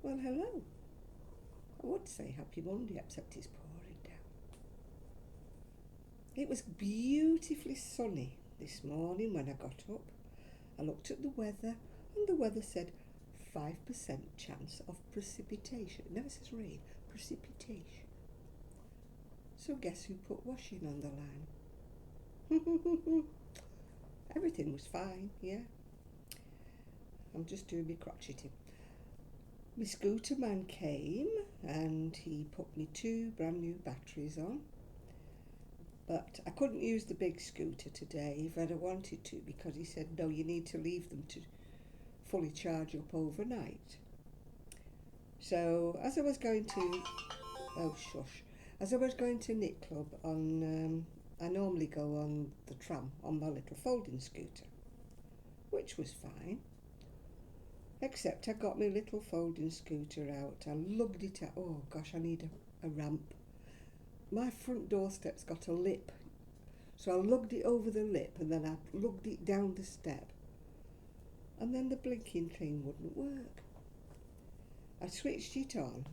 Well, hello. I would say happy Monday, except it's pouring down. It was beautifully sunny this morning when I got up. I looked at the weather, and the weather said 5% chance of precipitation. It never says rain, precipitation. So guess who put washing on the line? Everything was fine, yeah. I'm just doing my crocheting. My scooter man came and he put me two brand new batteries on. But I couldn't use the big scooter today if I'd have wanted to, because he said, no, you need to leave them to fully charge up overnight. So as I was going to, oh shush, as I was going to knit club I normally go on the tram on my little folding scooter, which was fine. Except I got my little folding scooter out, I lugged it out, oh gosh, I need a ramp. My front doorstep's got a lip, so I lugged it over the lip and then I lugged it down the step, and then the blinking thing wouldn't work. I switched it on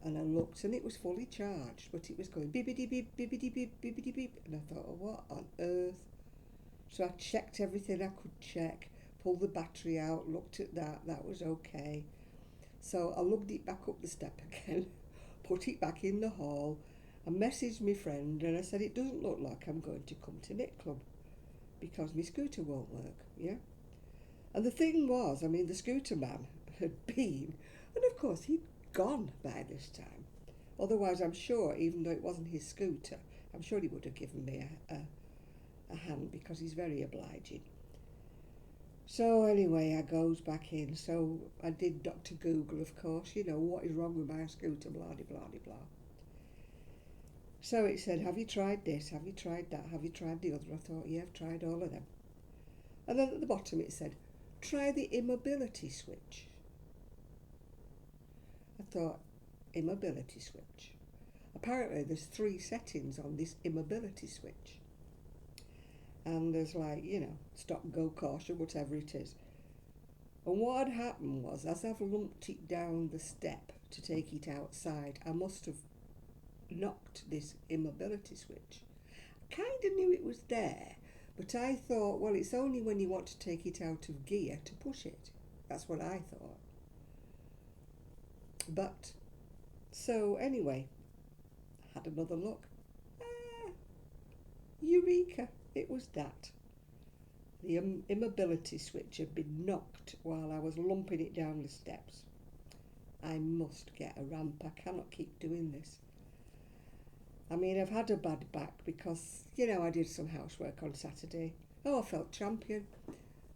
and I looked and it was fully charged, but it was going bibbidi beep, bibbidi beep, bibbidi beep, and I thought, oh, what on earth? So I checked everything I could check, pulled the battery out, looked at that was okay. So I lugged it back up the step again, put it back in the hall, I messaged my friend and I said, it doesn't look like I'm going to come to knit club because my scooter won't work, yeah? And the thing was, I mean, the scooter man had been, and of course he'd gone by this time. Otherwise, I'm sure, even though it wasn't his scooter, I'm sure he would have given me a hand because he's very obliging. So anyway, I goes back in. So I did Dr. Google, of course, what is wrong with my scooter, blah, blah, blah, blah. So it said, have you tried this? Have you tried that? Have you tried the other? I thought, yeah, I've tried all of them. And then at the bottom it said, try the immobility switch. I thought, immobility switch. Apparently there's 3 settings on this immobility switch. And there's stop, go, caution, whatever it is. And what had happened was, as I've lumped it down the step to take it outside, I must have knocked this immobility switch. I kind of knew it was there, but I thought, well, it's only when you want to take it out of gear to push it. That's what I thought. But, so anyway, I had another look. Eureka! It was that. The immobility switch had been knocked while I was lumping it down the steps. I must get a ramp. I cannot keep doing this. I mean, I've had a bad back because, I did some housework on Saturday. Oh, I felt champion.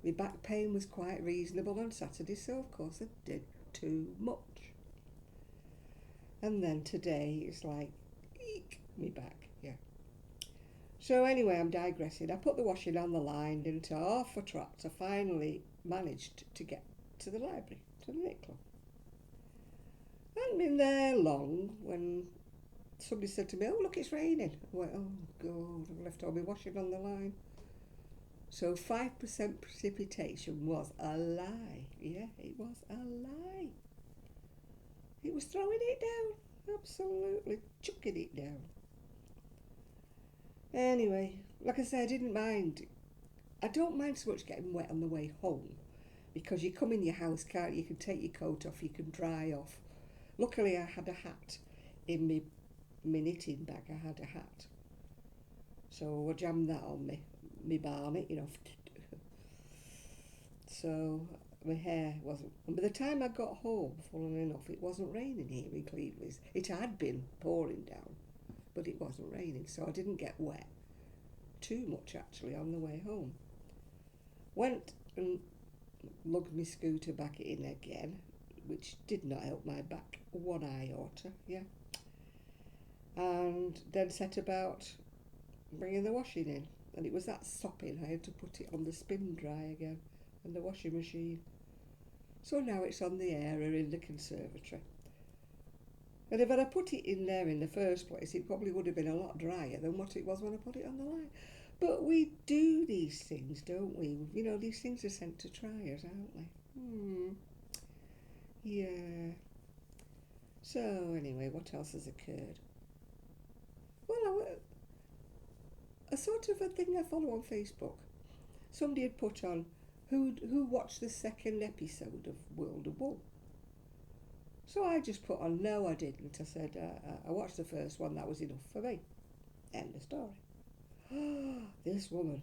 My back pain was quite reasonable on Saturday, so of course I did too much. And then today it's like, eek, me back, yeah. So anyway, I'm digressing. I put the washing on the line, didn't I? Off I trot. I finally managed to get to the library, to the knit club. I hadn't been there long when somebody said to me, oh, look, it's raining. I went, oh, God, I've left all my washing on the line. So 5% precipitation was a lie. Yeah, it was a lie. It was throwing it down. Absolutely chucking it down. Anyway, like I said, I didn't mind. I don't mind so much getting wet on the way home because you come in your house, can't you? You can take your coat off, you can dry off. Luckily, I had a hat in my knitting bag. I had a hat. So I jammed that on me barnet, So my hair wasn't. And by the time I got home, funnily enough, it wasn't raining here in Cleveland. It had been pouring down, but it wasn't raining, so I didn't get wet too much actually on the way home. Went and lugged my scooter back in again, which did not help my back one iota, yeah. And then set about bringing the washing in. And it was that sopping, I had to put it on the spin dry again and the washing machine. So now it's on the area in the conservatory. And if I'd have put it in there in the first place, it probably would have been a lot drier than what it was when I put it on the line. But we do these things, don't we? These things are sent to try us, aren't they? Yeah. So anyway, what else has occurred? Well, a sort of a thing I follow on Facebook. Somebody had put on who watched the second episode of World of Wool. So I just put on, no, I didn't. I said, I watched the first one, that was enough for me. End of story. This woman,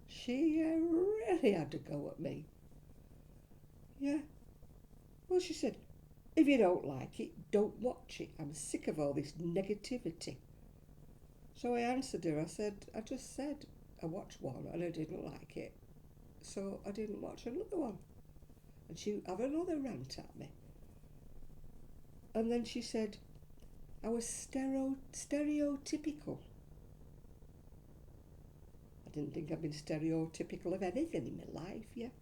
she really had to go at me. Yeah. Well, she said, if you don't like it, don't watch it. I'm sick of all this negativity. So I answered her. I just said I watched one and I didn't like it. So I didn't watch another one. And she had another rant at me. And then she said, I was stereotypical. I didn't think I'd been stereotypical of anything in my life, yeah.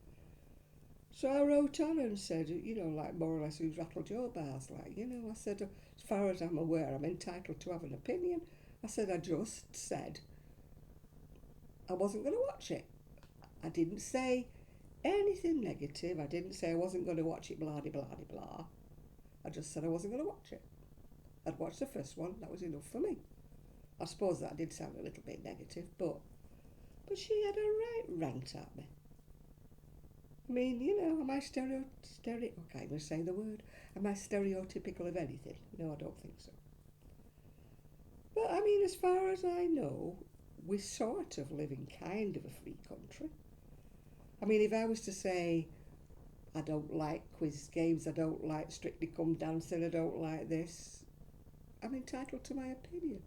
So I wrote on and said, like more or less, who's rattled your bars, like, I said, as far as I'm aware, I'm entitled to have an opinion. I said, I just said I wasn't going to watch it. I didn't say anything negative. I didn't say I wasn't going to watch it, blah, blah, blah, blah. I just said I wasn't going to watch it. I'd watched the first one, that was enough for me. I suppose that did sound a little bit negative, but she had a right rant at me. I mean, am I I can't even say the word. Am I stereotypical of anything? No, I don't think so. But I mean, as far as I know, we sort of live in kind of a free country. I mean, if I was to say, I don't like quiz games, I don't like Strictly Come Dancing, I don't like this, I'm entitled to my opinion.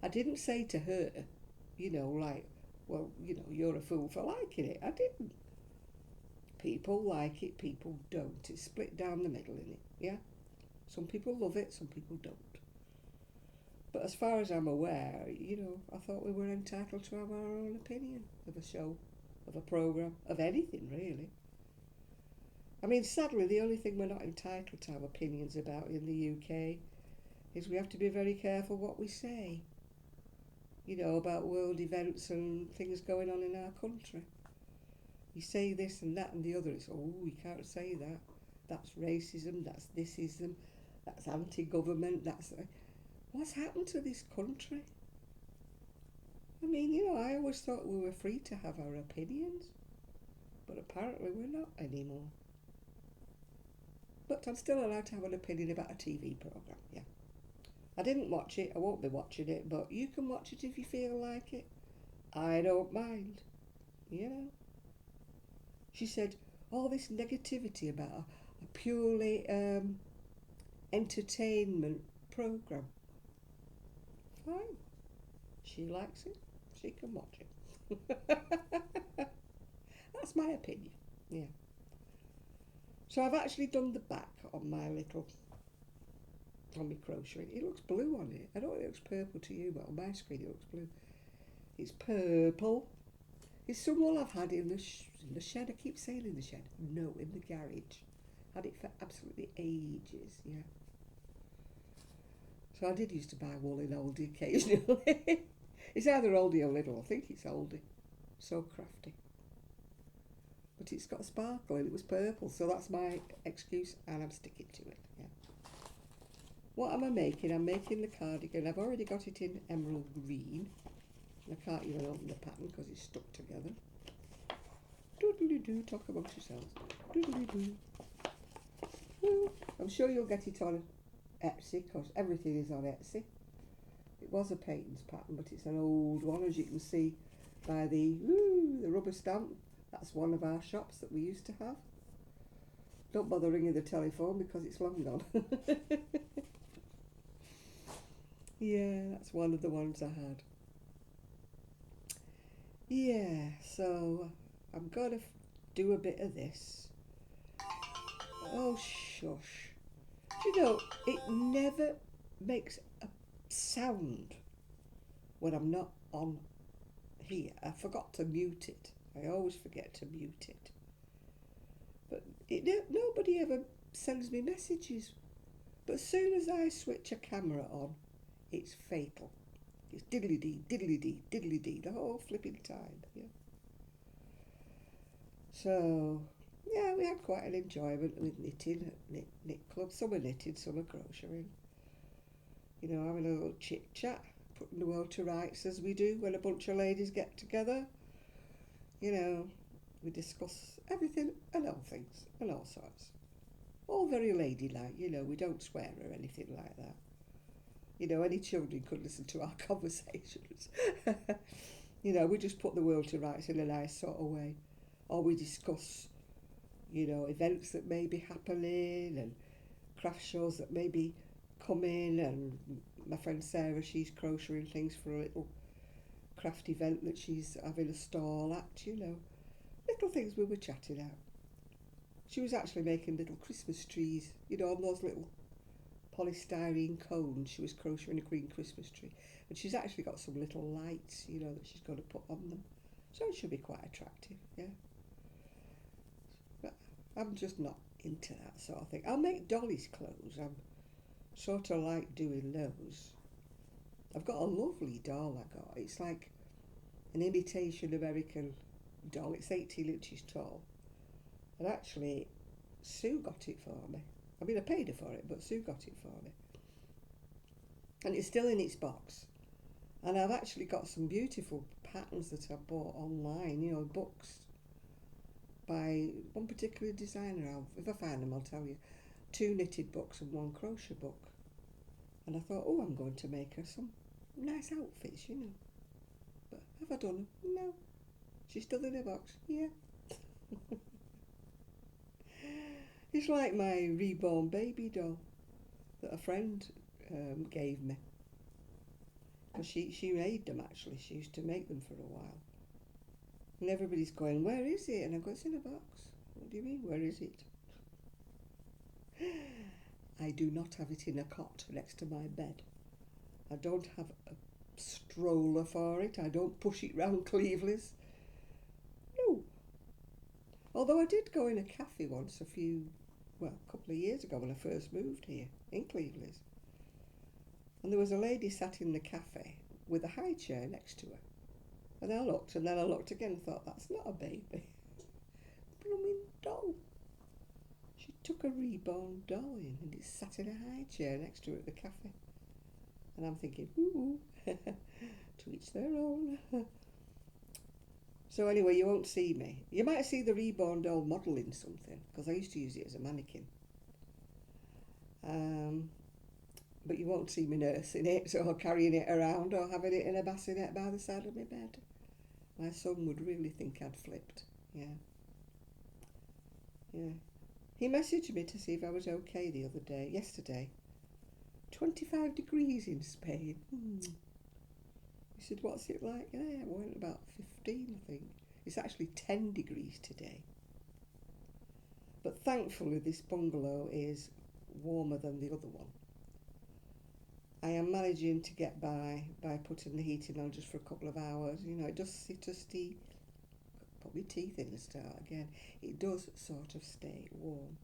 I didn't say to her, well, you're a fool for liking it. I didn't. People like it, people don't. It's split down the middle, innit? Yeah? Some people love it, some people don't. But as far as I'm aware, I thought we were entitled to have our own opinion of a show, of a programme, of anything, really. I mean, sadly, the only thing we're not entitled to have opinions about in the UK is we have to be very careful what we say, about world events and things going on in our country. You say this and that and the other, it's, you can't say that. That's racism, that's thisism, that's anti-government, that's... What's happened to this country? I mean, I always thought we were free to have our opinions, but apparently we're not anymore. But I'm still allowed to have an opinion about a TV programme, yeah. I didn't watch it, I won't be watching it, but you can watch it if you feel like it. I don't mind, She said, all this negativity about a purely entertainment programme. Fine. She likes it, she can watch it. That's my opinion, yeah. So I've actually done the back on my crochet. It looks blue on it. I don't think it looks purple to you, but on my screen it looks blue. It's purple. It's some wool I've had in the shed. I keep saying in the shed. No, in the garage. Had it for absolutely ages, yeah. So I did used to buy wool in Aldi occasionally. It's either Aldi or Lidl. I think it's Aldi. So crafty. But it's got a sparkle and it was purple, so that's my excuse and I'm sticking to it, yeah. What am I making? I'm making the cardigan. I've already got it in emerald green. I can't even open the pattern because it's stuck together. Doodly-doo, talk amongst yourselves. Doodly-doo. I'm sure you'll get it on Etsy because everything is on Etsy. It was a Peyton's pattern, but it's an old one, as you can see by the rubber stamp. That's one of our shops that we used to have. Don't bother ringing the telephone because it's long gone. Yeah, that's one of the ones I had. Yeah, so I'm going to do a bit of this. Oh, shush. It never makes a sound when I'm not on here. I forgot to mute it. I always forget to mute it. But nobody ever sends me messages. But as soon as I switch a camera on, it's fatal. It's diddly-dee, diddly-dee, diddly-dee, the whole flipping time. Yeah. So, Yeah, we had quite an enjoyment with knitting at knit club. Some are knitting, some are crocheting. You know, having a little chit chat, putting the world to rights as we do when a bunch of ladies get together. You know, we discuss everything and all things and all sorts. All very ladylike, you know, we don't swear or anything like that. You know, any children could listen to our conversations. You know, we just put the world to rights in a nice sort of way. Or we discuss, you know, events that may be happening and craft shows that may be coming. And my friend Sarah, she's crocheting things for a little craft event that she's having a stall at, you know. Little things we were chatting out. She was actually making little Christmas trees, you know, on those little polystyrene cones. She was crocheting a green Christmas tree. And she's actually got some little lights, you know, that she's going to put on them. So it should be quite attractive, yeah. But I'm just not into that sort of thing. I'll make Dolly's clothes. I'm sort of like doing those. I've got a lovely doll I got. It's like an imitation American doll. It's 18 inches tall. And actually, Sue got it for me. I mean, I paid her for it, but Sue got it for me. And it's still in its box. And I've actually got some beautiful patterns that I bought online, you know, books by one particular designer. If I find them, I'll tell you. 2 knitted books and 1 crochet book. And I thought, oh, I'm going to make her some nice outfits, you know. But have I done them? No. She's still in her box? Yeah. It's like my reborn baby doll that a friend gave me. Because she made them actually. She used to make them for a while. And everybody's going, where is it? And I go, it's in a box. What do you mean, where is it? I do not have it in a cot next to my bed. I don't have a stroller for it. I don't push it round Cleveley's. No. Although I did go in a cafe once a couple of years ago when I first moved here in Cleveley's. And there was a lady sat in the cafe with a high chair next to her. And I looked, and then I looked again and thought, that's not a baby. Blooming doll. She took a reborn doll in and it sat in a high chair next to her at the cafe. And I'm thinking, ooh, to each their own. So anyway, you won't see me. You might see the reborn doll modelling something, because I used to use it as a mannequin. But you won't see me nursing it, or carrying it around, or having it in a bassinet by the side of my bed. My son would really think I'd flipped. Yeah. He messaged me to see if I was okay yesterday. 25 degrees in Spain. He said, what's it like? Yeah, I went about 15, I think. It's actually 10 degrees today. But thankfully this bungalow is warmer than the other one. I am managing to get by putting the heating on just for a couple of hours. You know, it does put my teeth in and start again. It does sort of stay warm.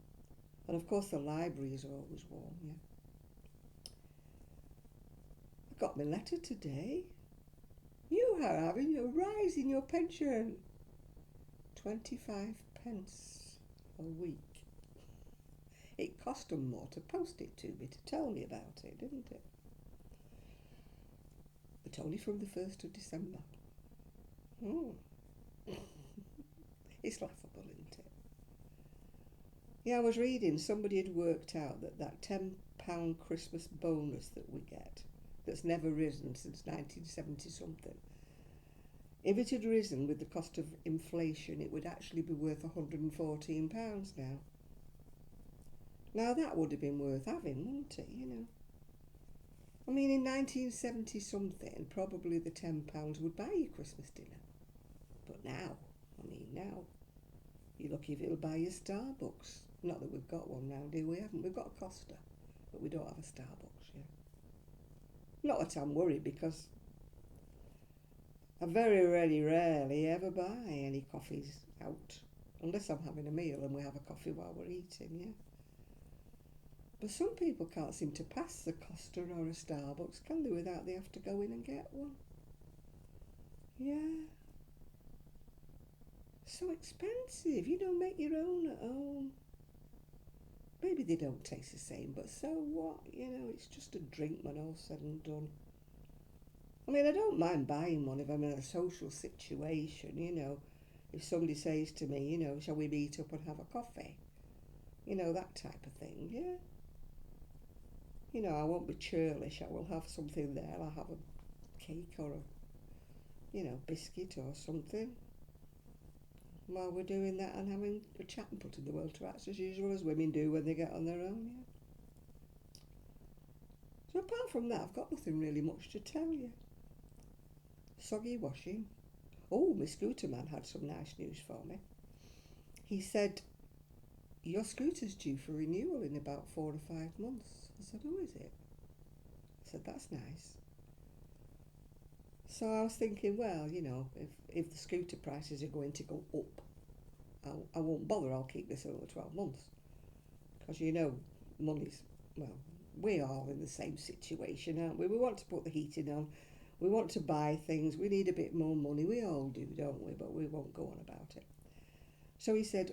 And of course the library is always warm, yeah. I got my letter today. You are having your rise in your pension. 25 pence a week. It cost them more to post it to me, to tell me about it, didn't it? But only from the 1st of December. It's laughable, isn't it? Yeah, I was reading, somebody had worked out that £10 Christmas bonus that we get, that's never risen since 1970 something. If it had risen with the cost of inflation, it would actually be worth £114 now. Now that would have been worth having, wouldn't it, you know? I mean, in 1970 something, probably the £10 would buy you Christmas dinner. But now, you're lucky if it'll buy you Starbucks. Not that we've got one now, do we? Haven't we? We've got a Costa, but we don't have a Starbucks, yeah. Not that I'm worried, because I very rarely ever buy any coffees out, unless I'm having a meal and we have a coffee while we're eating, yeah. But some people can't seem to pass the Costa or a Starbucks, can they, without they have to go in and get one? Yeah. so expensive, you know, make your own at home. Maybe they don't taste the same, but so what? You know, it's just a drink when all's said and done. I mean, I don't mind buying one if I'm in a social situation, you know. If somebody says to me, you know, shall we meet up and have a coffee? You know, that type of thing, yeah. You know, I won't be churlish. I will have something there. I'll have a cake or a, you know, biscuit or something while we're doing that and having a chat and putting the world to rights as usual, as women do when they get on their own, yeah. So apart from that, I've got nothing really much to tell you. Soggy washing. Oh, my scooter man had some nice news for me. He said, your scooter's due for renewal in about 4 or 5 months. I said, oh, is it? I said, that's nice. So I was thinking, well, you know, if the scooter prices are going to go up, I won't bother. I'll keep this over 12 months. Because, you know, money's, well, we're all in the same situation, aren't we? We want to put the heating on. We want to buy things. We need a bit more money. We all do, don't we? But we won't go on about it. So he said,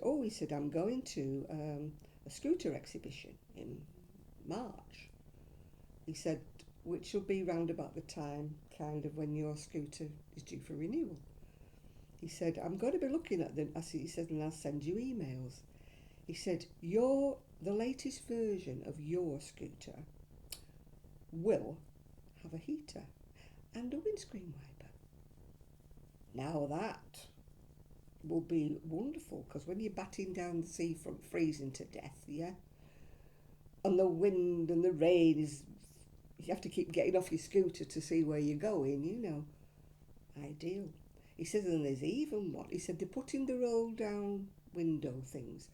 I'm going to a scooter exhibition in March. He said, which will be round about the time kind of when your scooter is due for renewal. He said, I'm going to be looking at them. He said, and I'll send you emails. He said, the latest version of your scooter will have a heater and a windscreen wiper. Now that will be wonderful, because when you're batting down the sea from freezing to death, yeah, and the wind and the rain is, you have to keep getting off your scooter to see where you're going, you know, ideal. He said, and there's even one, he said they're putting the roll down window things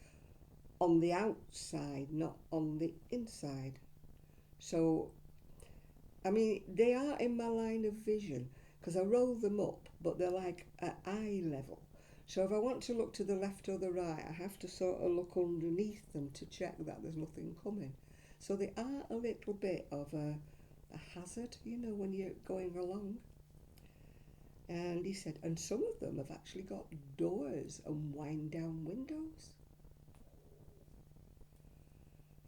on the outside, not on the inside. So, I mean, they are in my line of vision, because I roll them up, but they're like at eye level. So if I want to look to the left or the right, I have to sort of look underneath them to check that there's nothing coming. So they are a little bit of a hazard, you know, when you're going along. And he said, and some of them have actually got doors and wind down windows.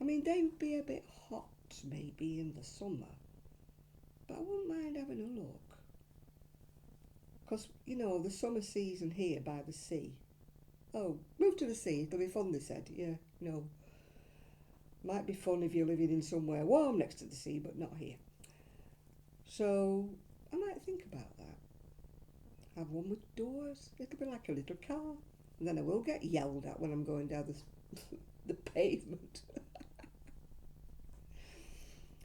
I mean, they would be a bit hot maybe in the summer, but I wouldn't mind having a look. Because, you know, the summer season here by the sea. Oh, move to the sea, it'll be fun, they said. Yeah, no. Might be fun if you're living in somewhere warm next to the sea, but not here. So, I might think about that. Have one with doors. It'll be like a little car. And then I will get yelled at when I'm going down the pavement.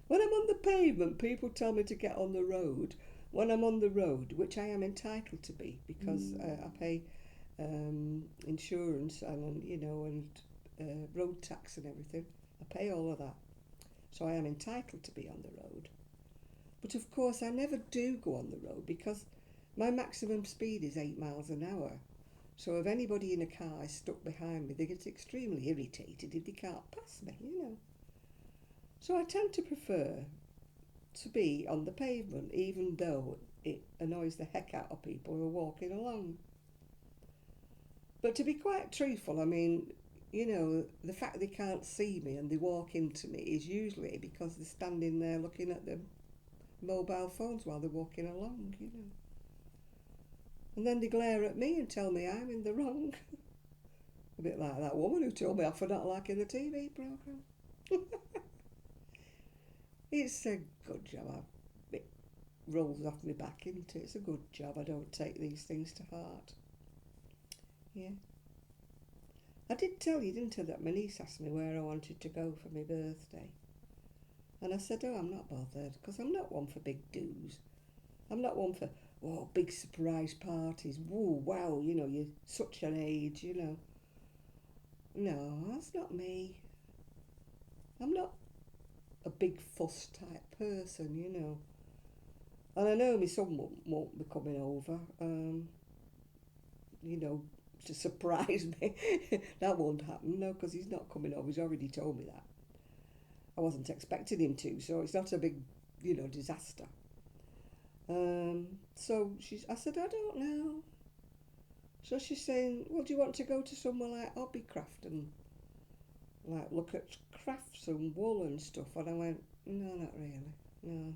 When I'm on the pavement, people tell me to get on the road. When I'm on the road, which I am entitled to be, because I pay insurance and, you know, and road tax and everything. I pay all of that. So I am entitled to be on the road. But of course, I never do go on the road because my maximum speed is 8 miles an hour. So if anybody in a car is stuck behind me, they get extremely irritated if they can't pass me, you know. So I tend to prefer to be on the pavement, even though it annoys the heck out of people who are walking along. But to be quite truthful, I mean, you know, the fact they can't see me and they walk into me is usually because they're standing there looking at their mobile phones while they're walking along, you know. And then they glare at me and tell me I'm in the wrong. A bit like that woman who told me off for not liking the TV programme. It's a good job. It rolls off my back, isn't it? It's a good job. I don't take these things to heart. Yeah. I did tell you, didn't I, that my niece asked me where I wanted to go for my birthday. And I said, oh, I'm not bothered, because I'm not one for big do's. I'm not one for, oh, big surprise parties. Whoa, wow, you know, you're such an age, you know. No, that's not me. I'm not a big fuss type person, you know. And I know my son won't be coming over, you know, to surprise me. That won't happen, no, because he's not coming over. He's already told me that. I wasn't expecting him to, so it's not a big, you know, disaster. So I said, I don't know. So she's saying, well, do you want to go to somewhere like Hobbycraft and like look at crafts and wool and stuff? And I went, no, not really, no.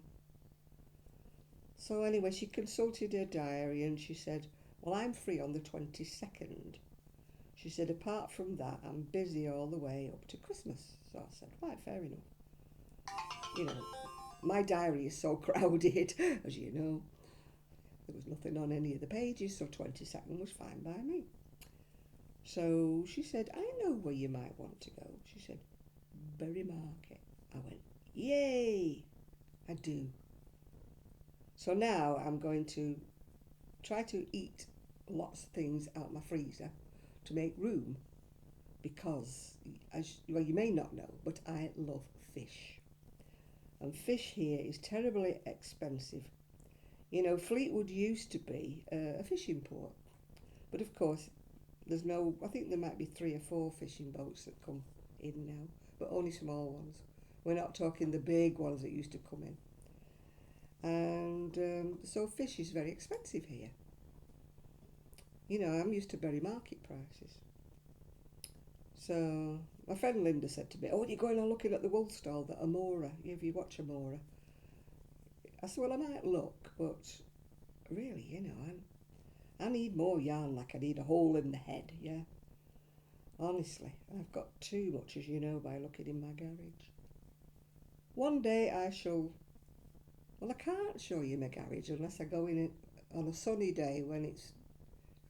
So anyway, she consulted her diary and she said, well, I'm free on the 22nd. She said, apart from that, I'm busy all the way up to Christmas. So I said, right, fair enough. You know, my diary is so crowded, as you know. There was nothing on any of the pages, so 22nd was fine by me. So she said, I know where you might want to go. She said, Bury Market. I went, yay, I do. So now I'm going to try to eat lots of things out my freezer to make room because, as well, you may not know, but I love fish. And fish here is terribly expensive. You know, Fleetwood used to be a fishing port, but of course there's no, I think there might be 3 or 4 fishing boats that come in now, but only small ones. We're not talking the big ones that used to come in. And so fish is very expensive here. You know, I'm used to Bury Market prices. So my friend Linda said to me, oh, you're going on looking at the wool stall, the Amora, if you watch Amora. I said, well, I might look, but really, you know, I need more yarn, like I need a hole in the head, yeah. Honestly, I've got too much, as you know, by looking in my garage. One day I shall, well, I can't show you my garage unless I go in it on a sunny day when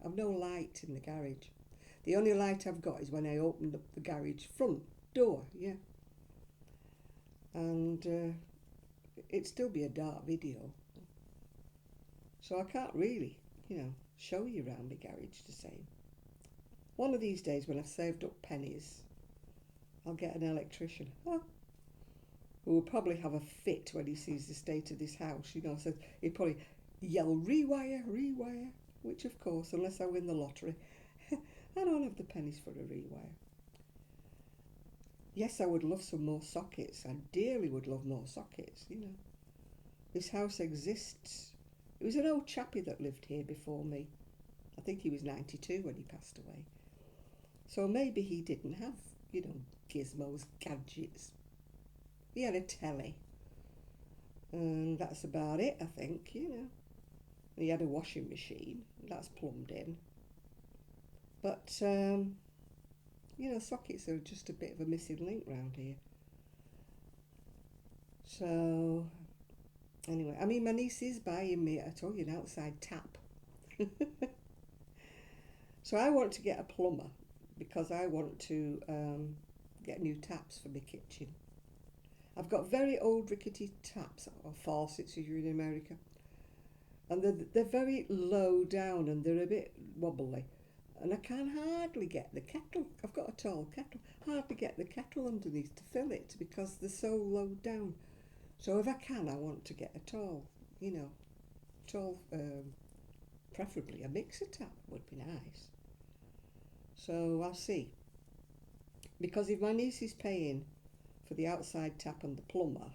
I've no light in the garage. The only light I've got is when I open up the garage front door, yeah. And it'd still be a dark video. So I can't really, you know, show you around my garage the same. One of these days when I've saved up pennies, I'll get an electrician who will probably have a fit when he sees the state of this house. You know, so he'll probably yell, rewire, rewire, which of course, unless I win the lottery, I don't have the pennies for a rewire. Yes, I would love some more sockets. I dearly would love more sockets, you know. This house exists. It was an old chappie that lived here before me. I think he was 92 when he passed away. So maybe he didn't have, you know, gizmos, gadgets. He had a telly. And that's about it, I think, you know. He had a washing machine. That's plumbed in. But, you know, sockets are just a bit of a missing link round here. So, anyway, I mean, my niece is buying me, I told you, an outside tap. So I want to get a plumber because I want to get new taps for my kitchen. I've got very old rickety taps, or faucets if you're in America. And they're very low down and they're a bit wobbly. And I can hardly get the kettle. I've got a tall kettle. Hardly get the kettle underneath to fill it because they're so low down. So if I can, I want to get a tall, you know, preferably a mixer tap would be nice. So I'll see. Because if my niece is paying for the outside tap and the plumber,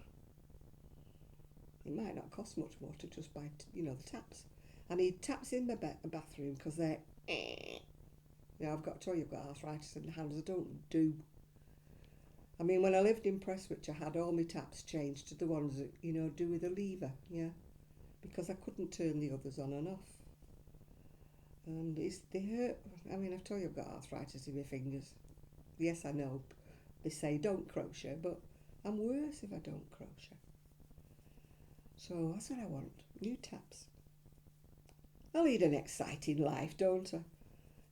it might not cost much more to just buy, you know, the taps. I need taps in my bathroom because they're, you know, I've got to tell you, I've got arthritis in the hands. I don't do. I mean, when I lived in Prestwich, I had all my taps changed to the ones that, you know, do with a lever, yeah, because I couldn't turn the others on and off. And they hurt. I mean, I've told you I've got arthritis in my fingers. Yes, I know. They say don't crochet, but I'm worse if I don't crochet. So that's what I want, new taps. I lead an exciting life, don't I?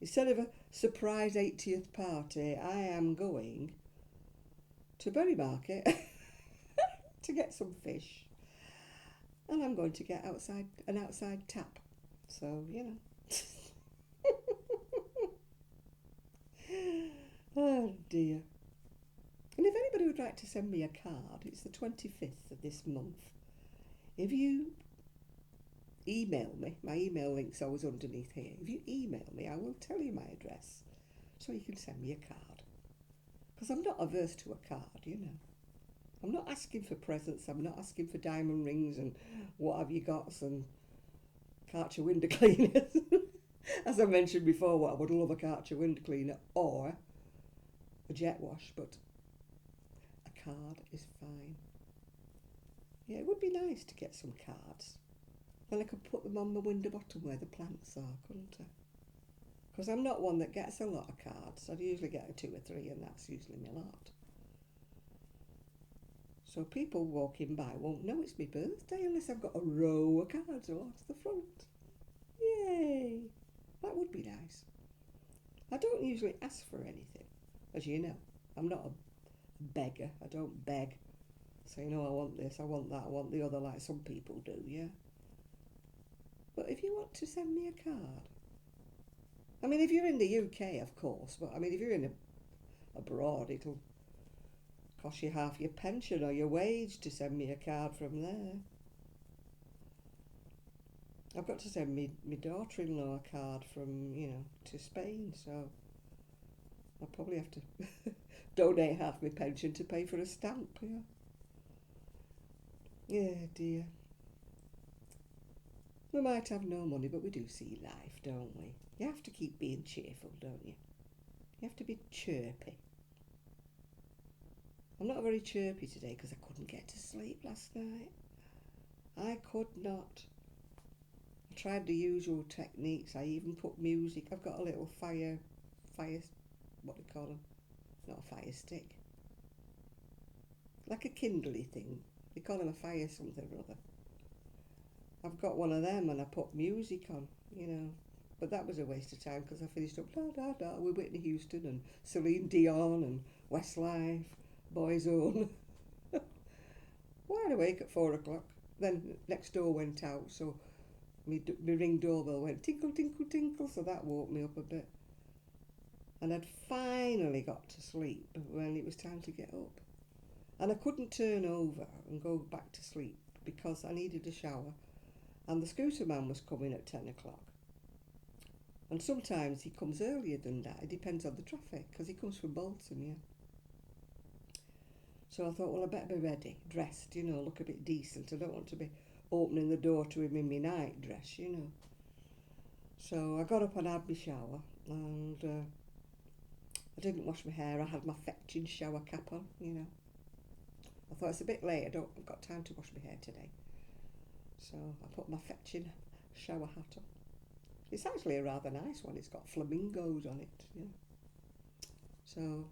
Instead of a surprise 80th party, I am going to Bury Market to get some fish. And I'm going to get an outside tap. So, you know. Oh dear. And if anybody would like to send me a card, it's the 25th of this month. If you email me, my email link's always underneath here. If you email me, I will tell you my address so you can send me a card. Because I'm not averse to a card, you know. I'm not asking for presents, I'm not asking for diamond rings and what have you got and Karcher window cleaners. As I mentioned before, what I would love a Karcher window cleaner or a jet wash, but a card is fine. Yeah, it would be nice to get some cards. Then I could put them on the window bottom where the plants are, couldn't I? Because I'm not one that gets a lot of cards. I'd usually get 2 or 3 and that's usually my lot. So people walking by won't know it's my birthday unless I've got a row of cards all to the front. Yay! That would be nice. I don't usually ask for anything, as you know. I'm not a beggar. I don't beg. Say, no, I want this, I want that, I want the other, like some people do, yeah? But if you want to send me a card, I mean, if you're in the UK, of course, but I mean, if you're in abroad, it'll cost you half your pension or your wage to send me a card from there. I've got to send my daughter-in-law a card from, to Spain, so I'll probably have to donate half my pension to pay for a stamp, yeah. Yeah, dear. We might have no money, but we do see life, don't we? You have to keep being cheerful, don't you? You have to be chirpy. I'm not very chirpy today because I couldn't get to sleep last night. I could not. I tried the usual techniques. I even put music. I've got a little fire, what do you call them? Not a fire stick. Like a kindly thing. They call them a fire something or other. I've got one of them and I put music on, But that was a waste of time because I finished up with Whitney Houston and Celine Dion and Westlife, Boyzone. Wide awake at 4 o'clock. Then next door went out, so my ring doorbell went tinkle, tinkle, tinkle, so that woke me up a bit. And I'd finally got to sleep when it was time to get up. And I couldn't turn over and go back to sleep because I needed a shower. And the scooter man was coming at 10 o'clock. And sometimes he comes earlier than that. It depends on the traffic, because he comes from Bolton, yeah. So I thought, well, I better be ready, dressed, look a bit decent. I don't want to be opening the door to him in my night dress, So I got up and had my shower, and I didn't wash my hair. I had my fetching shower cap on, I thought it's a bit late. I've got time to wash my hair today. So I put my fetching shower hat on. It's actually a rather nice one. It's got flamingos on it, yeah. So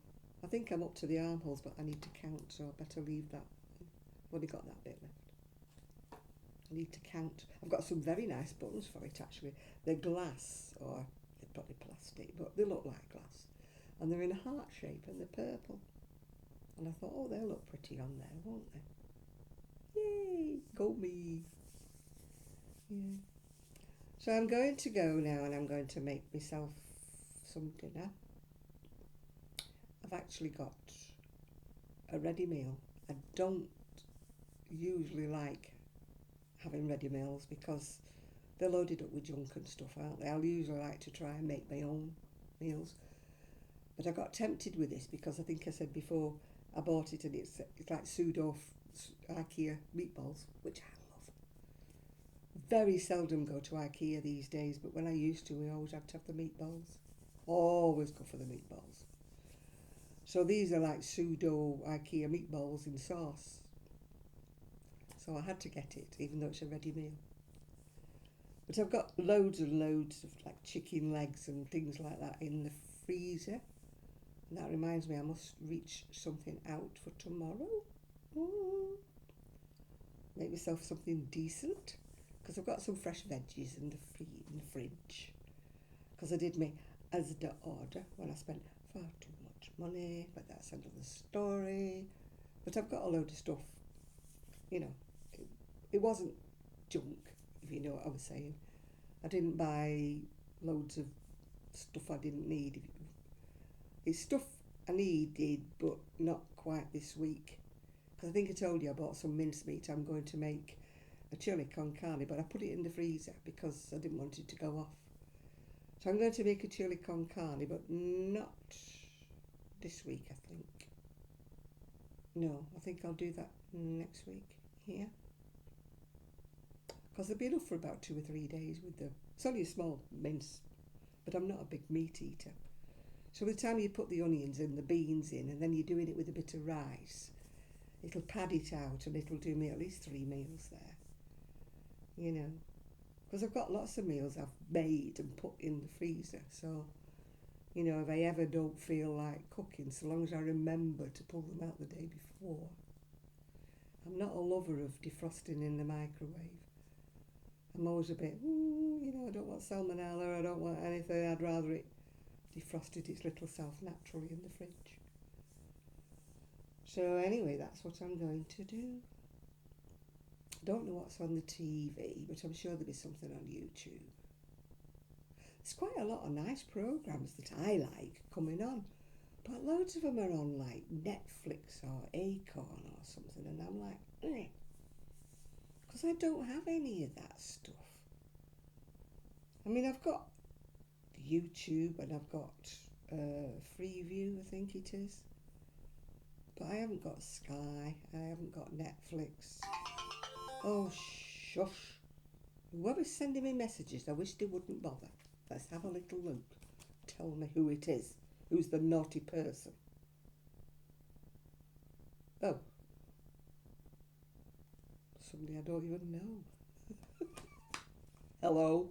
I think I'm up to the armholes, but I need to count, so I better leave that. I've only got that bit left. I need to count. I've got some very nice buttons for it, actually. They're glass, or they're probably plastic, but they look like glass. And they're in a heart shape, and they're purple. And I thought, oh, they'll look pretty on there, won't they? Yay! Go me! Yeah. So I'm going to go now and I'm going to make myself some dinner. I've actually got a ready meal. I don't usually like having ready meals because they're loaded up with junk and stuff, aren't they? I'll usually like to try and make my own meals. But I got tempted with this because I think I said before I bought it and it's like pseudo IKEA meatballs, which I love. Very seldom go to IKEA these days, but when I used to, we always had to have the meatballs. Always go for the meatballs. So these are like pseudo IKEA meatballs in sauce. So I had to get it, even though it's a ready meal. But I've got loads and loads of like chicken legs and things like that in the freezer. And that reminds me, I must reach something out for tomorrow. Make myself something decent. Because I've got some fresh veggies in the fridge. Because I did my Asda order when I spent far too much money. But that's another story. But I've got a load of stuff. It wasn't junk, if you know what I was saying. I didn't buy loads of stuff I didn't need. It's stuff I needed, but not quite this week. Because I think I told you I bought some mincemeat. I'm going to make a chili con carne, but I put it in the freezer because I didn't want it to go off. So I'm going to make a chili con carne, but not this week, I think. No, I think I'll do that next week. Yeah. Because there'll be enough for about 2 or 3 days with the... It's only a small mince but I'm not a big meat eater. So by the time you put the onions and the beans in, and then you're doing it with a bit of rice, it'll pad it out and it'll do me at least 3 meals there. You know, because I've got lots of meals I've made and put in the freezer. So, you know, if I ever don't feel like cooking, so long as I remember to pull them out the day before. I'm not a lover of defrosting in the microwave. I'm always a bit, you know, I don't want salmonella, I don't want anything. I'd rather it defrosted its little self naturally in the fridge. So anyway, that's what I'm going to do. Don't know what's on the TV, but I'm sure there'll be something on YouTube. There's quite a lot of nice programmes that I like coming on, but loads of them are on like Netflix or Acorn or something, and I'm like, because I don't have any of that stuff. I mean, I've got YouTube and I've got Freeview, I think it is, but I haven't got Sky, I haven't got Netflix. Oh, shush. Whoever's sending me messages, I wish they wouldn't bother. Let's have a little look. Tell me who it is. Who's the naughty person? Oh. Somebody I don't even know. Hello.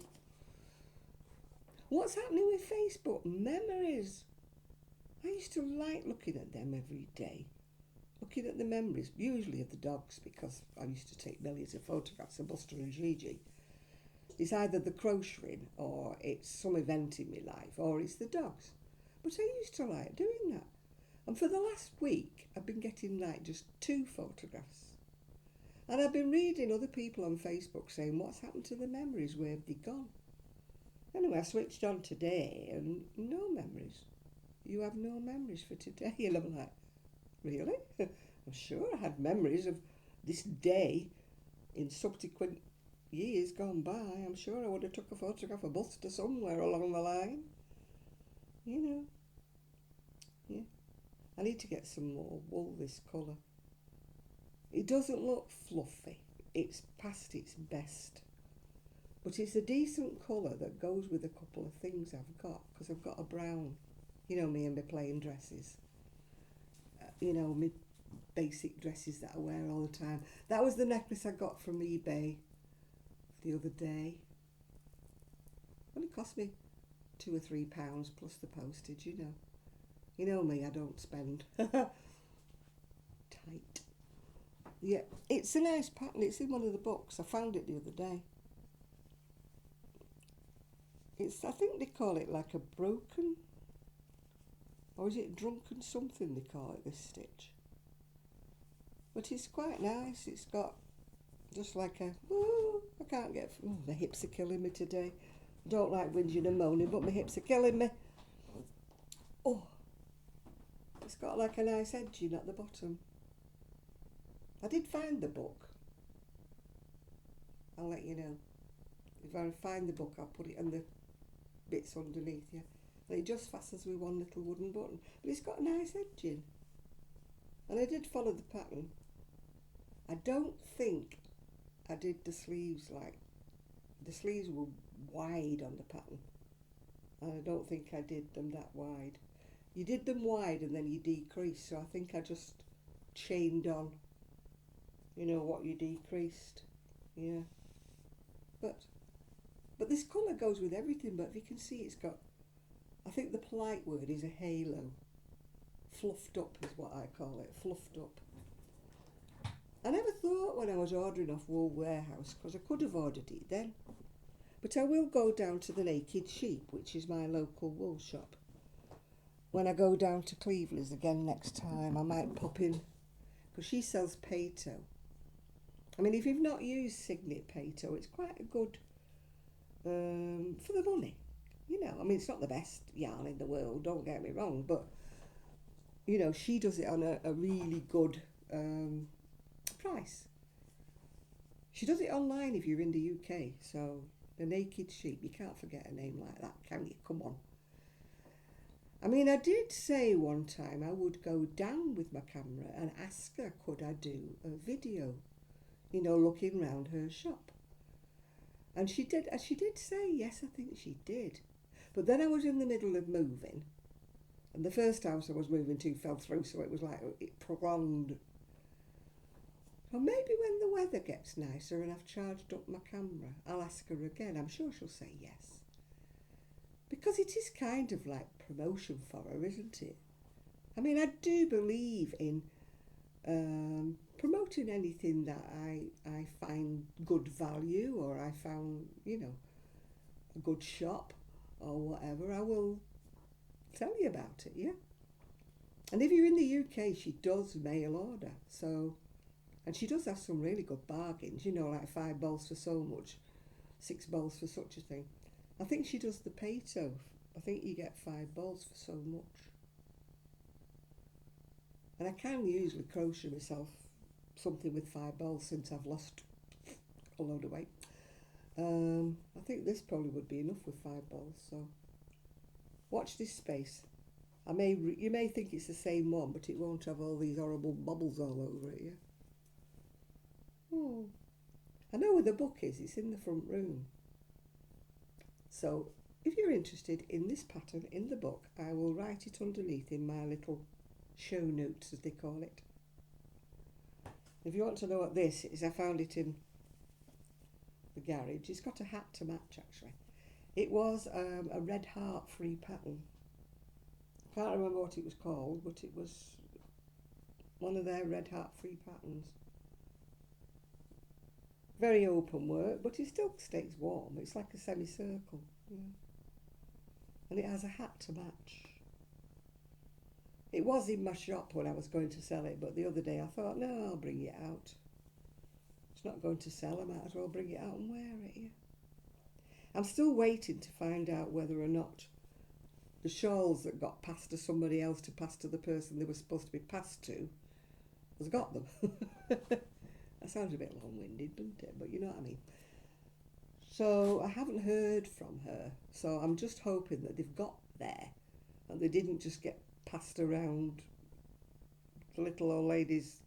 What's happening with Facebook? Memories. I used to like looking at them every day. Looking at the memories, usually of the dogs, because I used to take millions of photographs of Buster and Gigi. It's either the crocheting or it's some event in my life or it's the dogs. But I used to like doing that. And for the last week, I've been getting like just 2 photographs. And I've been reading other people on Facebook saying, what's happened to the memories? Where have they gone? Anyway, I switched on today and no memories. You have no memories for today? And I'm like, really? I'm sure I had memories of this day in subsequent years gone by. I'm sure I would have took a photograph of Buster somewhere along the line. You know. Yeah. I need to get some more wool this colour. It doesn't look fluffy. It's past its best. But it's a decent colour that goes with a couple of things I've got, because I've got a brown. You know me and my plain dresses. You know, my basic dresses that I wear all the time. That was the necklace I got from eBay the other day. Only cost me £2 or £3 plus the postage, you know. You know me, I don't spend. Tight. Yeah, it's a nice pattern. It's in one of the books. I found it the other day. It's, I think they call it like a broken, or is it drunken something they call it, this stitch. But it's quite nice. It's got just like a, I can't get, my hips are killing me today. I don't like whinging and moaning, but my hips are killing me. Oh, it's got like a nice edging at the bottom. I did find the book. I'll let you know. If I find the book, I'll put it in the bits underneath, yeah. And it just fastens with one little wooden button. But it's got a nice edging. And I did follow the pattern. I don't think I did the sleeves like, the sleeves were wide on the pattern. And I don't think I did them that wide. You did them wide and then you decreased, so I think I just chained on, you know, what you decreased. Yeah. But this colour goes with everything, but if you can see it's got, I think the polite word is a halo. Fluffed up is what I call it, fluffed up. I never thought when I was ordering off Wool Warehouse, because I could have ordered it then. But I will go down to the Naked Sheep, which is my local wool shop. When I go down to Cleveland's again next time, I might pop in, because she sells Pato. I mean, if you've not used Signet Pato, it's quite a good, for the money. You know, I mean, it's not the best yarn in the world, don't get me wrong, but, you know, she does it on a really good price. She does it online if you're in the UK, so the Naked Sheep, you can't forget a name like that, can you? Come on. I mean, I did say one time I would go down with my camera and ask her, could I do a video, you know, looking round her shop. And she did say yes, I think she did. But then I was in the middle of moving, and the first house I was moving to fell through, so it was like it prolonged. Well, maybe when the weather gets nicer and I've charged up my camera, I'll ask her again. I'm sure she'll say yes. Because it is kind of like promotion for her, isn't it? I mean, I do believe in promoting anything that I find good value, or I found, a good shop or whatever. I will tell you about it, yeah? And if you're in the UK, she does mail order, so... And she does have some really good bargains, like 5 bowls for so much, 6 bowls for such a thing. I think she does the Pato. I think you get 5 bowls for so much. And I can usually crochet myself something with 5 bowls since I've lost a load of weight. I think this probably would be enough with 5 bowls, so watch this space. You may think it's the same one, but it won't have all these horrible bubbles all over it, yeah? Oh, I know where the book is. It's in the front room. So if you're interested in this pattern in the book, I will write it underneath in my little show notes, as they call it. If you want to know what this is, I found it in the garage. It's got a hat to match, actually. It was a red heart free pattern. I can't remember what it was called, but it was one of their red heart free patterns. Very open work, but it still stays warm. It's like a semicircle, yeah. And it has a hat to match. It was in my shop when I was going to sell it, but the other day I thought, no, I'll bring it out. It's not going to sell, I might as well bring it out and wear it, yeah. I'm still waiting to find out whether or not the shawls that got passed to somebody else to pass to the person they were supposed to be passed to has got them. That sounds a bit long-winded, doesn't it? But you know what I mean. So I haven't heard from her. So I'm just hoping that they've got there and they didn't just get passed around the little old ladies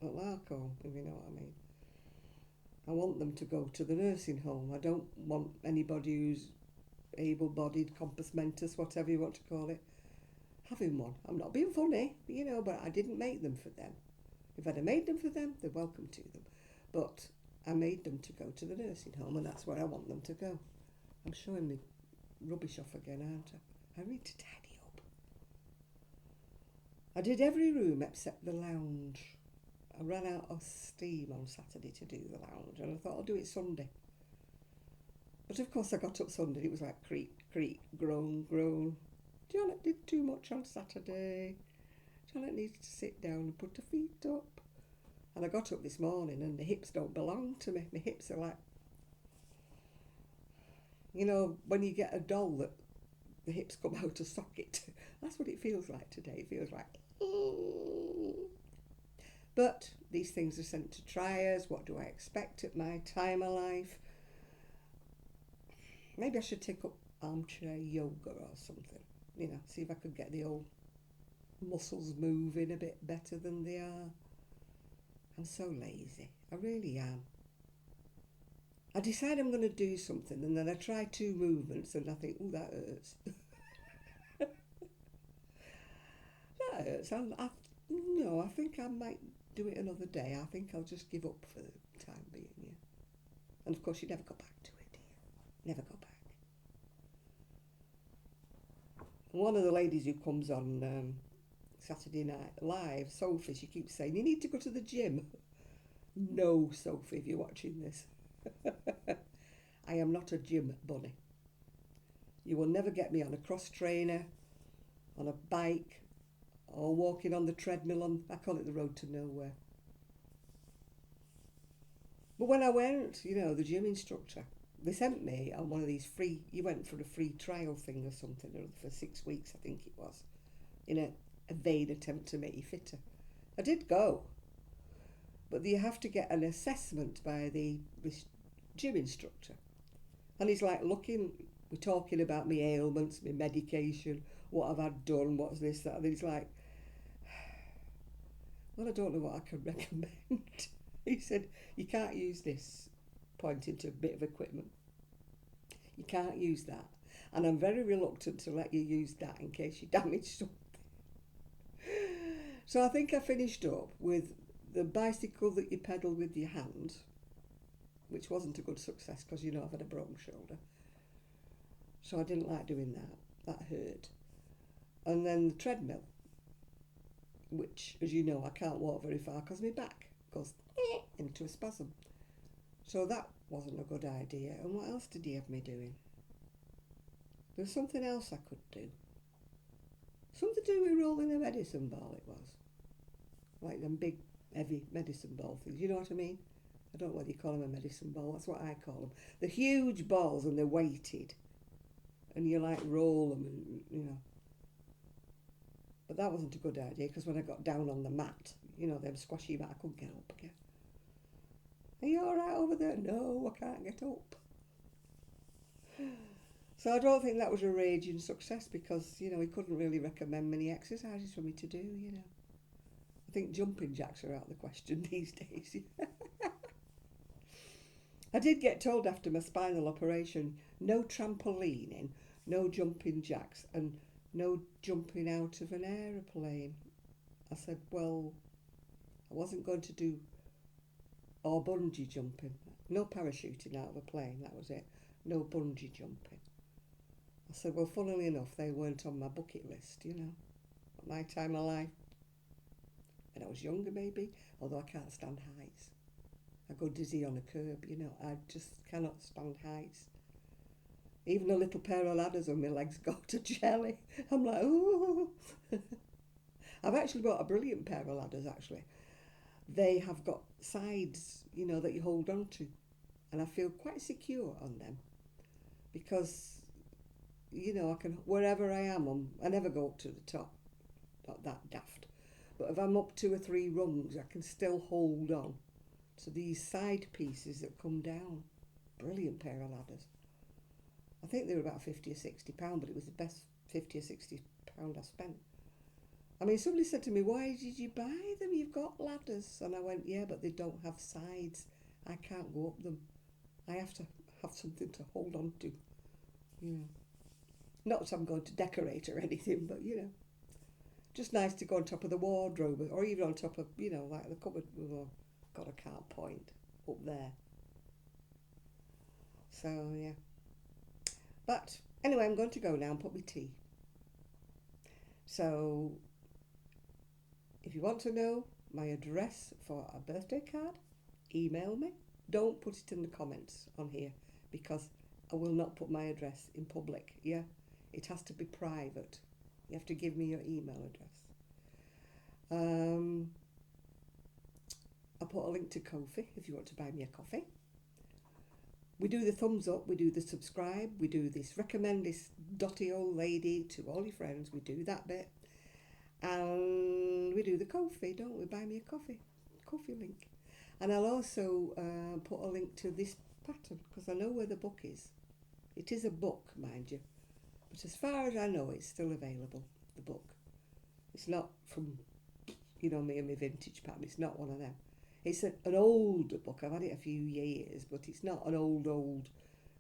at Larko, if you know what I mean. I want them to go to the nursing home. I don't want anybody who's able-bodied, compos mentis, whatever you want to call it, having one. I'm not being funny, but I didn't make them for them. If I'd have made them for them, they're welcome to them. But I made them to go to the nursing home, and that's where I want them to go. I'm showing me rubbish off again, aren't I? I need to tidy up. I did every room except the lounge. I ran out of steam on Saturday to do the lounge, and I thought I'll do it Sunday. But of course I got up Sunday, it was like creak, creak, groan, groan. Janet did too much on Saturday. Janet needs to sit down and put her feet up. And I got up this morning and the hips don't belong to me. My hips are like, when you get a doll that the hips come out of socket. That's what it feels like today. It feels like, But these things are sent to triers. What do I expect at my time of life? Maybe I should take up armchair yoga or something. See if I could get the old muscles moving a bit better than they are. I'm so lazy. I really am. I decide I'm going to do something and then I try 2 movements and I think, oh, that hurts. That hurts. I think I might do it another day. I think I'll just give up for the time being, yeah. And of course you never go back to it, do you? Never go back. One of the ladies who comes on Saturday Night Live, Sophie, she keeps saying, you need to go to the gym. No, Sophie, if you're watching this. I am not a gym bunny. You will never get me on a cross trainer, on a bike, or walking on the treadmill I call it the road to nowhere. But when I went, the gym instructor, they sent me on one of these you went for a free trial thing or something, or for 6 weeks, I think it was, in a vain attempt to make you fitter. I did go, but you have to get an assessment by this gym instructor. And he's like we're talking about my ailments, my medication, what I've had done, what's this, that, and he's like, well, I don't know what I can recommend. He said, you can't use this, pointing to a bit of equipment. You can't use that. And I'm very reluctant to let you use that in case you damage something. So I think I finished up with the bicycle that you pedal with your hands, which wasn't a good success because, you know, I've had a broken shoulder. So I didn't like doing that. That hurt. And then the treadmill, which, as you know, I can't walk very far because my back goes into a spasm. So that wasn't a good idea. And what else did he have me doing? There was something else I could do. Something to do with rolling a medicine ball, it was. Like them big, heavy medicine ball things. You know what I mean? I don't know whether you call them a medicine ball. That's what I call them. They're huge balls and they're weighted. And you like roll them and, you know. But that wasn't a good idea because when I got down on the mat, you know, them squashy mat, I couldn't get up again. Are you all right over there? No, I can't get up. So I don't think that was a raging success because, you know, he couldn't really recommend many exercises for me to do, you know. I think jumping jacks are out of the question these days. I did get told after my spinal operation, no trampolining, no jumping jacks and no jumping out of an aeroplane. I said, well, I wasn't going to do or bungee jumping. No parachuting out of a plane, that was it. No bungee jumping. I said, well, funnily enough, they weren't on my bucket list, you know, at my time of life. When I was younger, maybe, although I can't stand heights. I go dizzy on a curb, you know, I just cannot stand heights. Even a little pair of ladders and my legs go to jelly. I'm like, ooh. I've actually bought a brilliant pair of ladders, actually. They have got sides, you know, that you hold on to. And I feel quite secure on them because, you know, I can, wherever I am, I never go up to the top. Not that daft. But if I'm up 2 or 3 rungs, I can still hold on to these side pieces that come down. Brilliant pair of ladders. I think they were about £50 or £60, but it was the best £50 or £60 I spent. I mean, somebody said to me, why did you buy them? You've got ladders. And I went, yeah, but they don't have sides. I can't go up them. I have to have something to hold on to, you know. Not that I'm going to decorate or anything, but, you know, just nice to go on top of the wardrobe or even on top of, you know, like the cupboard. Oh, God, I can't point up there. So, yeah. But anyway, I'm going to go now and put my tea. So, if you want to know my address for a birthday card, email me. Don't put it in the comments on here because I will not put my address in public, yeah? It has to be private. You have to give me your email address. I'll put a link to Ko-fi if you want to buy me a coffee. We do the thumbs up, we do the subscribe, we do this recommend this dotty old lady to all your friends, we do that bit. And we do the Ko-fi, don't we? Buy me a coffee link. And I'll also put a link to this pattern because I know where the book is. It is a book, mind you. But as far as I know, it's still available, the book. It's not from, you know, me and my vintage pattern. It's not one of them. It's an older book. I've had it a few years, but it's not an old,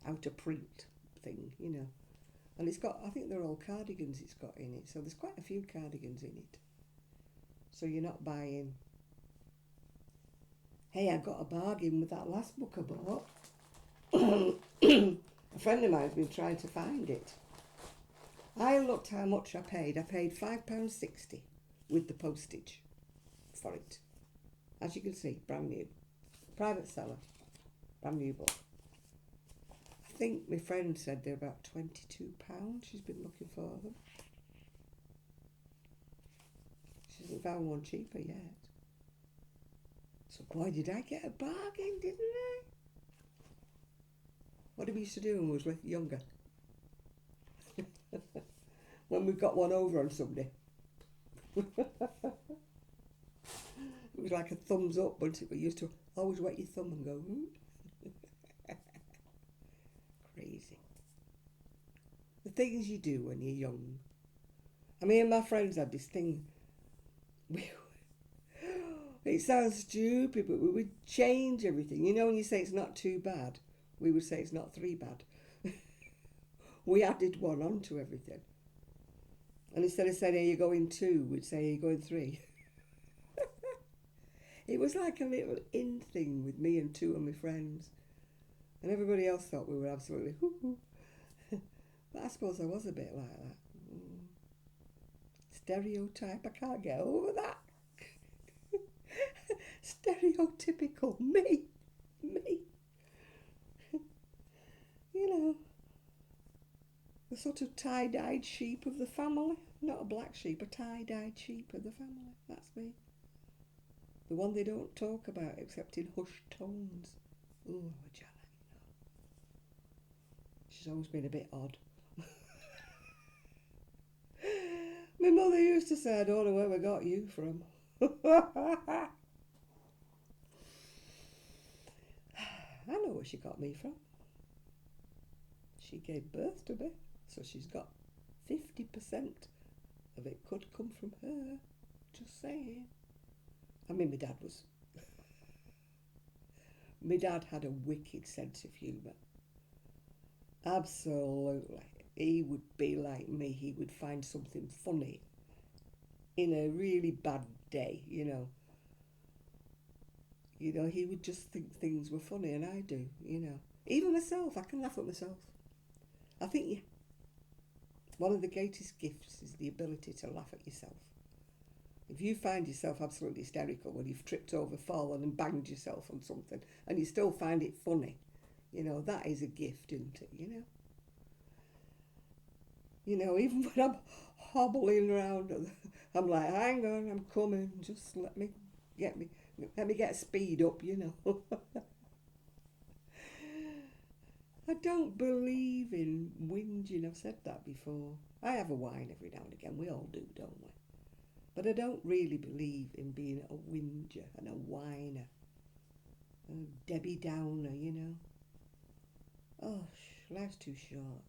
out of print thing, you know. And it's got, I think they're all cardigans it's got in it. So there's quite a few cardigans in it. So you're not buying. Hey, I got a bargain with that last book I bought. A friend of mine's been trying to find it. I looked how much I paid. I paid £5.60 with the postage for it. As you can see, brand new. Private seller. Brand new book. I think my friend said they're about £22. She's been looking for them. She hasn't found one cheaper yet. So boy, did I get a bargain, didn't I? What did we used to do when we was younger? When we got one over on somebody. It was like a thumbs up, but we used to always wet your thumb and go, Crazy. The things you do when you're young. I mean, and my friends had this thing. It sounds stupid, but we would change everything. You know when you say it's not too bad, we would say it's not 3 bad. We added one onto everything. And instead of saying, "Are you going 2?" we'd say, "Are you going 3?" It was like a little in thing with me and 2 of my friends. And everybody else thought we were absolutely hoo-hoo. But I suppose I was a bit like that. Stereotype, I can't get over that. Stereotypical, me. You know, the sort of tie-dyed sheep of the family. Not a black sheep, a tie-dyed sheep of the family. That's me. The one they don't talk about except in hushed tones. Oh, Janet. She's always been a bit odd. My mother used to say, "I don't know where we got you from." I know where she got me from. She gave birth to me, so she's got 50% of it could come from her. Just saying. I mean, my dad had a wicked sense of humour. Absolutely. He would be like me. He would find something funny in a really bad day, you know. He would just think things were funny, and I do, Even myself, I can laugh at myself. I think one of the greatest gifts is the ability to laugh at yourself. If you find yourself absolutely hysterical when you've tripped over, fallen and banged yourself on something, and you still find it funny, that is a gift, isn't it, Even when I'm hobbling around, I'm like, "Hang on, I'm coming, just let me get speed up, I don't believe in whinging. I've said that before. I have a whine every now and again. We all do, don't we? But I don't really believe in being a whinger and a whiner. A Debbie Downer, Oh, life's too short.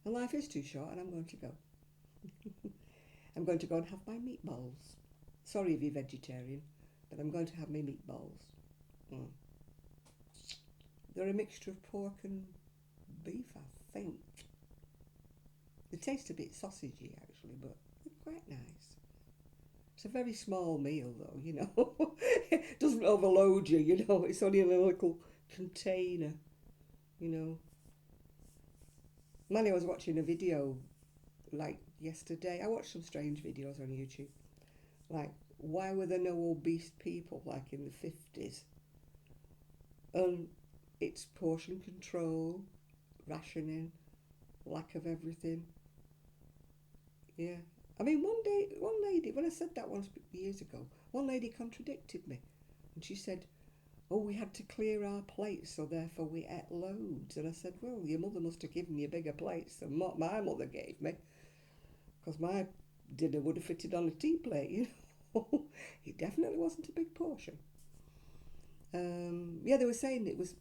And life is too short, and I'm going to go. I'm going to go and have my meatballs. Sorry if you're vegetarian, but I'm going to have my meatballs. They're a mixture of pork and beef, I think. They taste a bit sausagey, actually, but they're quite nice. It's a very small meal, though, It doesn't overload you, It's only in a little container, Manny, I was watching a video, like, yesterday. I watched some strange videos on YouTube. Like, why were there no obese people, like, in the 50s? It's portion control, rationing, lack of everything. Yeah. I mean, one lady, when I said that once years ago, one lady contradicted me. And she said, "Oh, we had to clear our plates, so therefore we ate loads." And I said, "Well, your mother must have given you bigger plates than what my mother gave me. Because my dinner would have fitted on a tea plate, It definitely wasn't a big portion." They were saying it was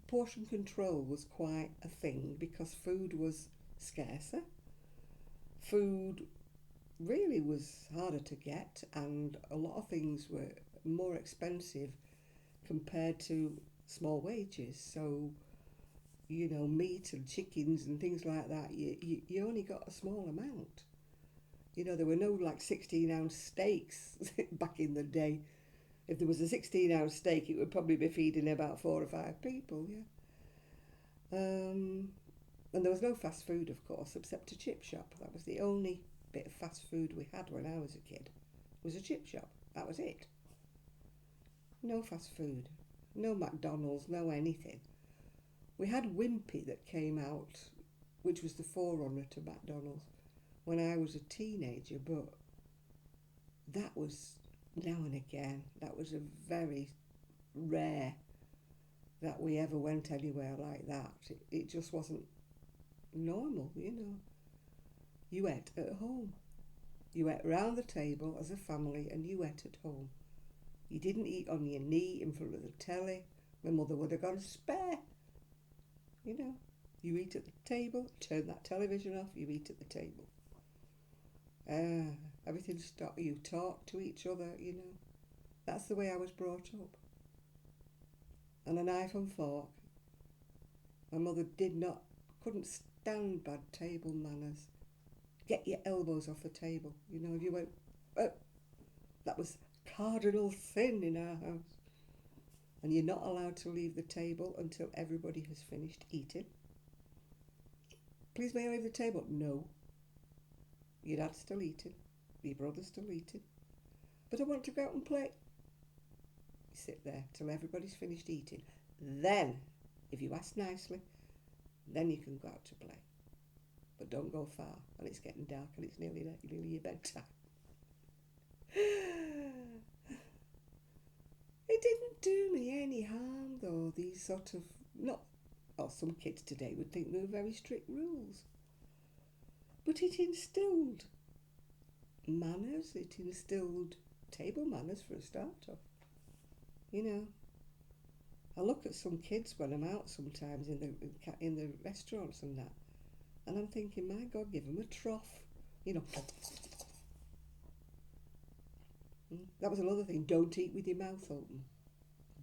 portion control was quite a thing because food was scarcer. Food really was harder to get, and a lot of things were more expensive compared to small wages. So, meat and chickens and things like that, you only got a small amount. There were no like 16-ounce steaks back in the day. If there was a 16-ounce steak, it would probably be feeding about 4 or 5 people, yeah. And there was no fast food, of course, except a chip shop. That was the only bit of fast food we had when I was a kid. It was a chip shop. That was it. No fast food. No McDonald's, no anything. We had Wimpy that came out, which was the forerunner to McDonald's, when I was a teenager, but that was now and again. That was a very rare that we ever went anywhere like that. It just wasn't normal, You ate at home. You ate round the table as a family and you ate at home. You didn't eat on your knee in front of the telly. My mother would have gone spare. You eat at the table, turn that television off, you eat at the table. Everything stopped. You talk to each other, That's the way I was brought up. And a knife and fork. My mother did not Couldn't stand bad table manners. Get your elbows off the table. You know, if you went, that was cardinal sin in our house. And you're not allowed to leave the table until everybody has finished eating. Please may I leave the table? No. Your dad's still eating. Your brother's still eating. But I want to go out and play. You sit there till everybody's finished eating. Then, if you ask nicely, then you can go out to play. But don't go far, and it's getting dark and it's nearly your bedtime. It didn't do me any harm though, these sort of, some kids today would think they were very strict rules. But it instilled manners, it instilled table manners for a start off. You know, I look at some kids when I'm out sometimes in the restaurants and that, and I'm thinking, my God, give them a trough, you know. That was another thing. Don't eat with your mouth open.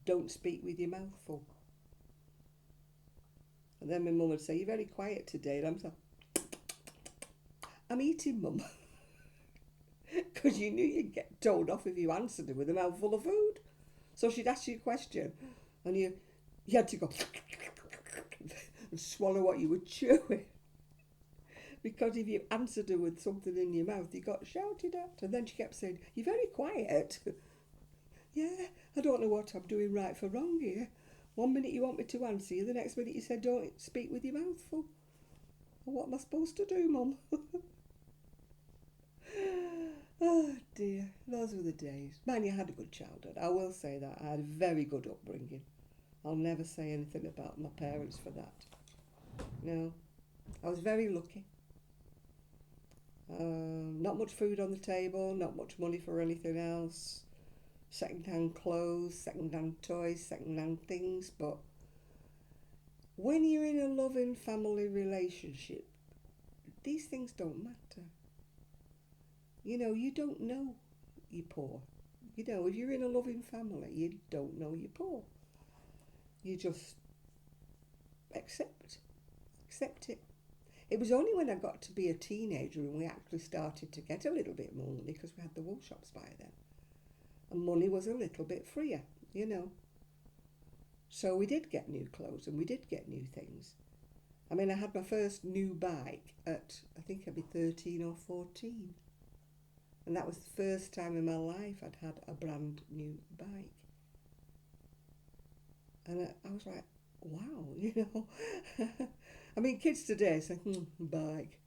Don't speak with your mouth full. And then my mum would say, you're very quiet today. And I'm like, I'm eating, Mum. Because you knew you'd get told off if you answered her with a mouthful of food. So she'd ask you a question and you had to go and swallow what you were chewing. Because if you answered her with something in your mouth, you got shouted at. And then she kept saying, you're very quiet. Yeah, I don't know what I'm doing right for wrong here. One minute you want me to answer you, the next minute you said, don't speak with your mouth full. Well, what am I supposed to do, Mum? Oh dear, those were the days. Man, you had a good childhood. I will say that. I had a very good upbringing. I'll never say anything about my parents for that. No, I was very lucky. Not much food on the table, not much money for anything else. Second-hand clothes, second-hand toys, second-hand things. But when you're in a loving family relationship, these things don't matter. You know, you don't know you're poor. You know, if you're in a loving family, you don't know you're poor. You just accept it. It was only when I got to be a teenager and we actually started to get a little bit more money, because we had the wool shops by then. And money was a little bit freer, you know. So we did get new clothes and we did get new things. I mean, I had my first new bike at, I think I'd be 13 or 14. And that was the first time in my life I'd had a brand new bike. And I was like, wow, you know. I mean, kids today say, bike.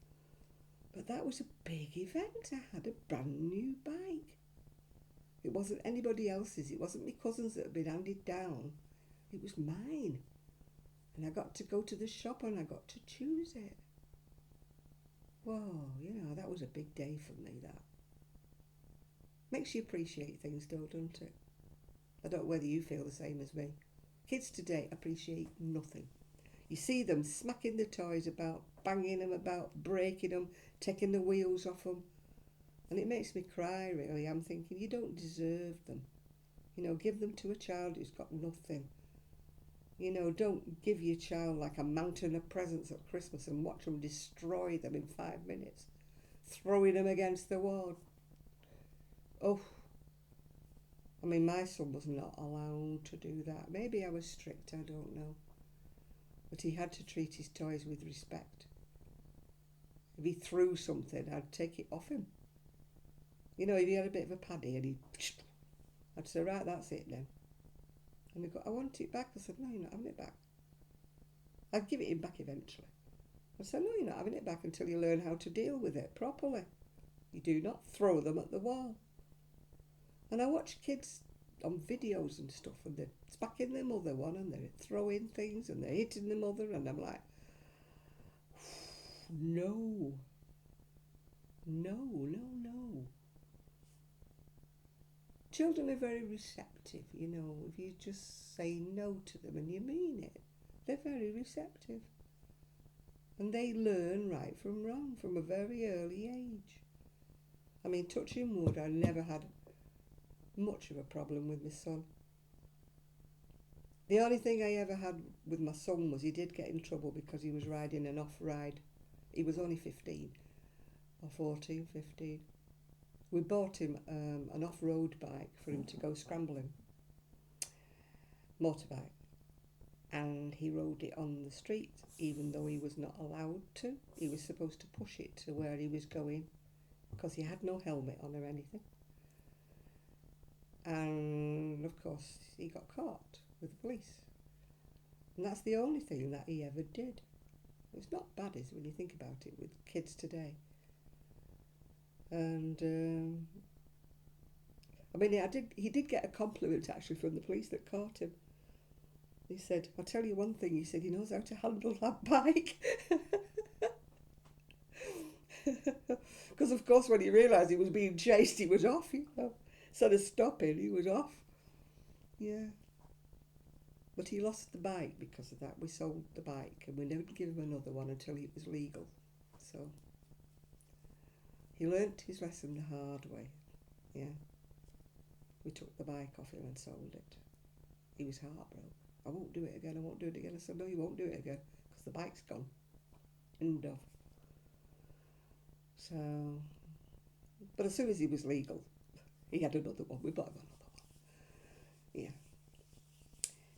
But that was a big event. I had a brand new bike. It wasn't anybody else's. It wasn't my cousins that had been handed down. It was mine. And I got to go to the shop and I got to choose it. Whoa, you know, that was a big day for me, that. Makes you appreciate things, doesn't it? I don't know whether you feel the same as me. Kids today appreciate nothing. You see them smacking the toys about, banging them about, breaking them, taking the wheels off them. And it makes me cry, really. I'm thinking, you don't deserve them. You know, give them to a child who's got nothing. You know, don't give your child like a mountain of presents at Christmas and watch them destroy them in 5 minutes. Throwing them against the wall. Oh, I mean, my son was not allowed to do that. Maybe I was strict, I don't know. But he had to treat his toys with respect. If he threw something, I'd take it off him. You know, if he had a bit of a paddy and I'd say, right, that's it then. And he'd go, I want it back. I said, no, you're not having it back. I'd give it him back eventually. I said, no, you're not having it back until you learn how to deal with it properly. You do not throw them at the wall. And I watch kids on videos and stuff, and they're smacking their mother one, and they're throwing things, and they're hitting the mother, and I'm like, no. Children are very receptive, you know. If you just say no to them and you mean it, they're very receptive. And they learn right from wrong from a very early age. I mean, touching wood, I never had much of a problem with my son. The only thing I ever had with my son was he did get in trouble because he was riding an off-ride. He was only 15 or 14, 15. We bought him an off-road bike for him to go scrambling, motorbike, and he rode it on the street even though he was not allowed to. He was supposed to push it to where he was going because he had no helmet on or anything. And of course he got caught with the police. And that's the only thing that he ever did. It's not bad, is it, when you think about it, with kids today. And I mean, he did get a compliment actually from the police that caught him. He said, "I'll tell you one thing," he said, "he knows how to handle that bike." Because of course when he realised he was being chased, he was off, you know. Instead of stopping, he was off. Yeah. But he lost the bike because of that. We sold the bike and we never give him another one until it was legal. So he learnt his lesson the hard way. Yeah. We took the bike off him and sold it. He was heartbroken. "I won't do it again, I won't do it again." I said, "No, you won't do it again because the bike's gone." End of. So, but as soon as he was legal, he had another one. We bought him another one. Yeah.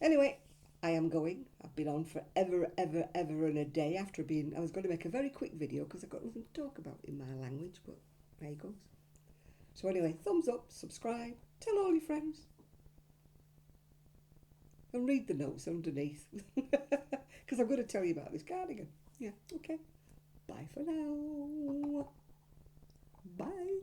Anyway, I am going. I've been on for ever and a day after being... I was going to make a very quick video because I've got nothing to talk about in my language, but there it goes. So anyway, thumbs up, subscribe, tell all your friends. And read the notes underneath. Because I'm going to tell you about this cardigan. Yeah, okay. Bye for now. Bye.